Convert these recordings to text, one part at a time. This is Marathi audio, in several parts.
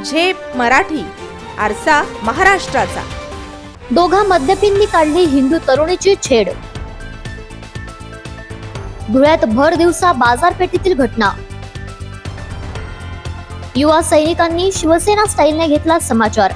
झेप मराठी, आरसा महाराष्ट्राचा. दोघा मद्यपींनी काढली हिंदू तरुणीची छेड. धुळ्यात भर दिवसा बाजारपेठेतील घटना. युवा सैनिकांनी शिवसेना स्टाईलने घेतला समाचार.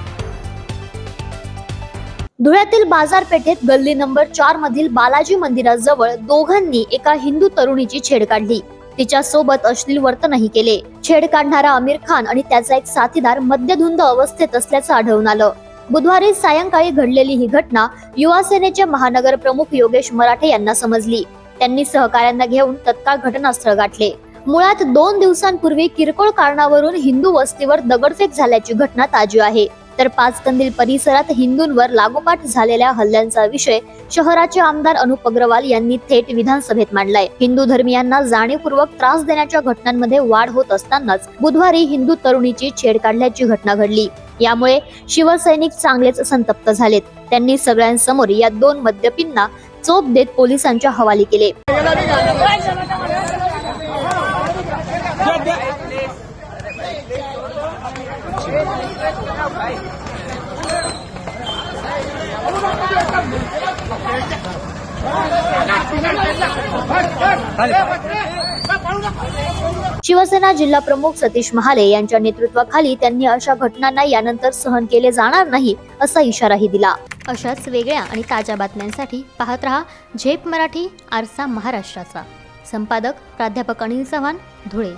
धुळ्यातील बाजारपेठेत गल्ली नंबर 4 मधील बालाजी मंदिराजवळ दोघांनी एका हिंदू तरुणीची छेड काढली. तिच्या सोबत अश्लील वर्तनही केले. छेड काढणारा आमिर खान आणि त्याचा एक साथीदार मद्यधुंद अवस्थेत असल्याचं आढळून आलं. बुधवारी सायंकाळी घडलेली ही घटना युवा सेनेचे महानगर प्रमुख योगेश मराठे यांना समजली. त्यांनी सहकाऱ्यांना घेऊन तत्काळ घटनास्थळ गाठले. मुळात 2 दिवसांपूर्वी किरकोळ कारणावरून हिंदू वस्तीवर दगडफेक झाल्याची घटना ताजी आहे. तर पाचकंदील परिसरात हिंदूंवर लागोपाठ झालेल्या हल्ल्यांचा विषय शहराचे आमदार अनुप अग्रवाल यांनी थेट विधानसभेत मांडलाय. हिंदू धर्मियांना जाणीवपूर्वक त्रास देण्याच्या घटनांमध्ये वाढ होत असतानाच बुधवारी हिंदू तरुणीची छेड काढल्याची घटना घडली. यामुळे शिवसैनिक चांगलेच संतप्त झालेत. त्यांनी सगळ्यांसमोर या 2 मद्यपींना चोप देत पोलिसांच्या हवाली केले. शिवसेना जिल्हा प्रमुख सतीश महाले यांच्या नेतृत्वाखाली त्यांनी अशा घटनांना यानंतर सहन केले जाणार नाही असा इशाराही दिला. अशाच वेगळ्या आणि ताज्या बातम्यांसाठी पाहत रहा झेप मराठी, आरसा महाराष्ट्राचा. संपादक प्राध्यापक अनिल चव्हाण, धुळे.